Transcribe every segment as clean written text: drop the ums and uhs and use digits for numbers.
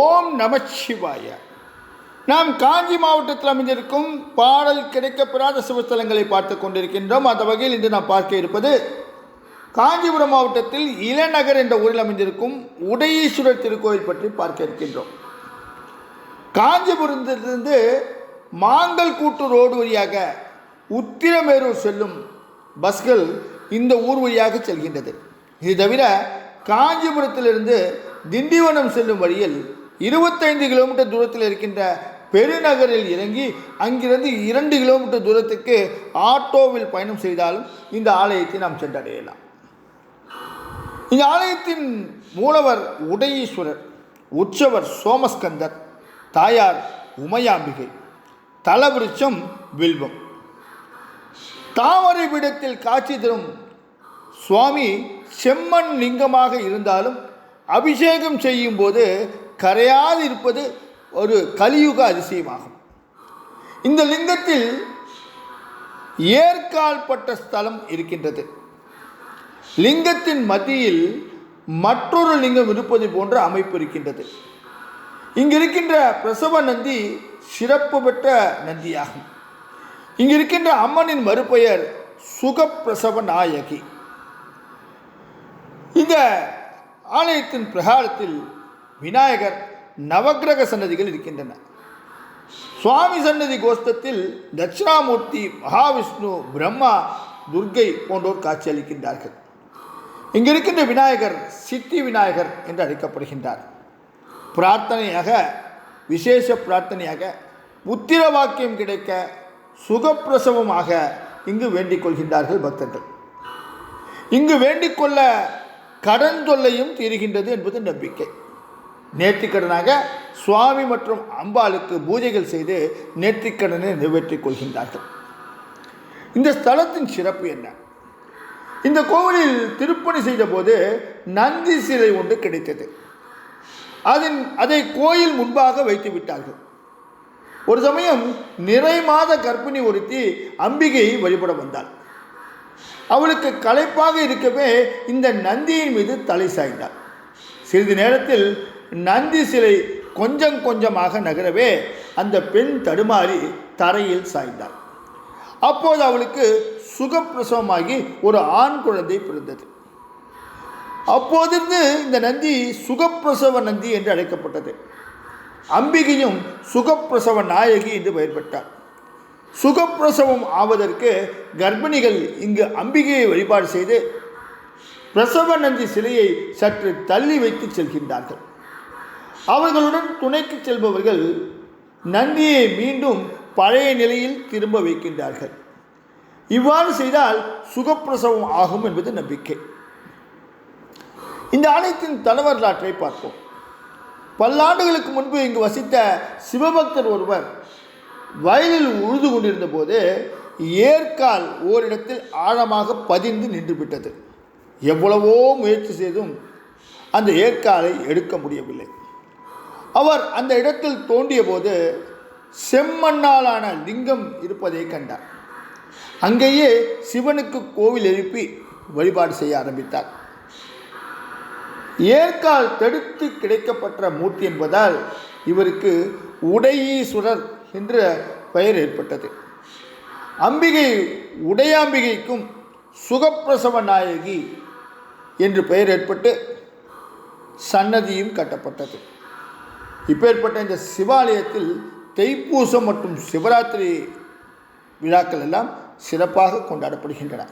ஓம் நமச்சிவாய. நாம் காஞ்சி மாவட்டத்தில் அமைந்திருக்கும் பாடல் கிடைக்கப்பெறாத சிவஸ்தலங்களை பார்த்து கொண்டிருக்கின்றோம். அந்த வகையில் இன்று நாம் பார்க்க இருப்பது காஞ்சிபுரம் மாவட்டத்தில் இளநகர் என்ற ஊரில் அமைந்திருக்கும் உடையீஸ்வரர் திருக்கோயில் பற்றி பார்க்க இருக்கின்றோம். காஞ்சிபுரத்திலிருந்து மாங்கல் கூட்டு ரோடு வழியாக உத்திரமேரூர் செல்லும் பஸ்கள் இந்த ஊர் வழியாக செல்கின்றது. இது தவிர காஞ்சிபுரத்திலிருந்து திண்டிவனம் செல்லும் வழியில் 25 கிலோமீட்டர் தூரத்தில் இருக்கின்ற பெருநகரில் இறங்கி அங்கிருந்து 2 கிலோமீட்டர் தூரத்துக்கு ஆட்டோவில் பயணம் செய்தாலும் இந்த ஆலயத்தை நாம் சென்றடையலாம். இந்த ஆலயத்தின் மூலவர் உடையீஸ்வரர், உற்சவர் சோமஸ்கந்தர், தாயார் உமையாம்பிகை, தலவிருட்சம் வில்வம். தாமரை பீடத்தில் காட்சி தரும் சுவாமி செம்மண் லிங்கமாக இருந்தாலும் அபிஷேகம் செய்யும் போது கரையாது இருப்பது ஒரு கலியுக அதிசயமாகும். இந்த லிங்கத்தில் ஏற்கால்பட்ட ஸ்தலம் இருக்கின்றது. லிங்கத்தின் மத்தியில் மற்றொரு லிங்கம் இருப்பது போன்ற அமைப்பு இருக்கின்றது. இங்கு இருக்கின்ற பிரசவ நந்தி சிறப்பு பெற்ற நந்தியாகும். இங்கு இருக்கின்ற அம்மனின் மறுபெயர் சுகப்பிரசவ நாயகி. இந்த ஆலயத்தின் பிரகாரத்தில் விநாயகர், நவக்கிரக சன்னதிகள் இருக்கின்றன. சுவாமி சன்னதி கோஷ்டத்தில் தட்சிணாமூர்த்தி, மகாவிஷ்ணு, பிரம்மா, துர்க்கை போன்றோர் காட்சி அளிக்கின்றார்கள். இங்கு இருக்கின்ற விநாயகர் சித்தி விநாயகர் என்று அழைக்கப்படுகின்றார். பிரார்த்தனையாக, விசேஷ பிரார்த்தனையாக புத்திர வாக்கியம் கிடைக்க, சுகப்பிரசவமாக இங்கு வேண்டிக் கொள்கின்றார்கள் பக்தர்கள். இங்கு வேண்டிக் கொள்ள கடன் தொல்லையும் தீருகின்றது என்பது நம்பிக்கை. நேர்த்திக்கடனாக சுவாமி மற்றும் அம்பாளுக்கு பூஜைகள் செய்து நேர்த்திக்கடனை நிறைவேற்றிக் கொள்கின்றார்கள். இந்த ஸ்தலத்தின் சிறப்பு என்ன? இந்த கோவிலில் திருப்பணி செய்த போது நந்தி சிலை ஒன்று கிடைத்தது. அதை கோயில் முன்பாக வைத்து விட்டார்கள். ஒரு சமயம் நிறை மாத கர்ப்பிணி ஒருத்தி அம்பிகையை வழிபட வந்தாள். அவளுக்கு களைப்பாக இருக்கவே இந்த நந்தியின் மீது தலை சாய்ந்தாள். சிறிது நேரத்தில் நந்தி சிலை கொஞ்சம் கொஞ்சமாக நகரவே அந்த பெண் தடுமாறி தரையில் சாய்ந்தாள். அப்போது அவளுக்கு சுகப்பிரசவமாகி ஒரு ஆண் குழந்தை பிறந்தது. அப்போதிருந்து இந்த நந்தி சுகப்பிரசவ நந்தி என்று அழைக்கப்பட்டது. அம்பிகையும் சுகப்பிரசவ நாயகி என்று பெயர் பெற்றார். சுகப்பிரசவம் ஆவதற்கு கர்ப்பிணிகள் இங்கு அம்பிகையை வழிபாடு செய்து பிரசவ நந்தி சிலையை சற்று தள்ளி வைத்து செல்கின்றார்கள். அவர்களுடன் துணைக்கு செல்பவர்கள் நந்தியை மீண்டும் பழைய நிலையில் திரும்ப வைக்கின்றார்கள். இவ்வாறு செய்தால் சுகப்பிரசவம் ஆகும் என்பது நம்பிக்கை. இந்த ஆலயத்தின் தலவரலாற்றை பார்ப்போம். பல்லாண்டுகளுக்கு முன்பு இங்கு வசித்த சிவபக்தர் ஒருவர் வயலில் உழுது கொண்டிருந்த போது ஏற்கால் ஓரிடத்தில் ஆழமாக பதிந்து நின்றுவிட்டது. எவ்வளவோ முயற்சி செய்தும் அந்த ஏற்காலை எடுக்க முடியவில்லை. அவர் அந்த இடத்தில் தோண்டிய போது செம்மண்ணாலான லிங்கம் இருப்பதை கண்டார். அங்கேயே சிவனுக்கு கோவில் எழுப்பி வழிபாடு செய்ய ஆரம்பித்தார். ஏற்கால் தடுத்து கிடைக்கப்பட்ட மூர்த்தி என்பதால் இவருக்கு உடையீஸ்வரர் என்ற பெயர் ஏற்பட்டது. அம்பிகை உடையாம்பிகைக்கும் சுகப்பிரசவ நாயகி என்று பெயர் ஏற்பட்டு சன்னதியும் கட்டப்பட்டது. இப்பேற்பட்ட இந்த சிவாலயத்தில் தைப்பூசம் மற்றும் சிவராத்திரி விழாக்கள் எல்லாம் சிறப்பாக கொண்டாடப்படுகின்றன.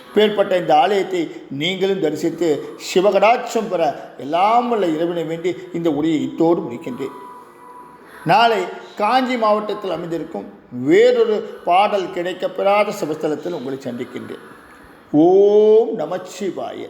இப்பேற்பட்ட இந்த ஆலயத்தை நீங்களும் தரிசித்து சிவகடாட்சம் பெற எல்லாம் வல்ல இறைவனை வேண்டி இந்த உரையை இத்தோடு முடிக்கின்றேன். நாளை காஞ்சி மாவட்டத்தில் அமைந்திருக்கும் வேறொரு பாடல் கிடைக்கப்பெறாத சிவஸ்தலத்தில் உங்களை சந்திக்கின்றேன். ஓம் நமச்சிவாய.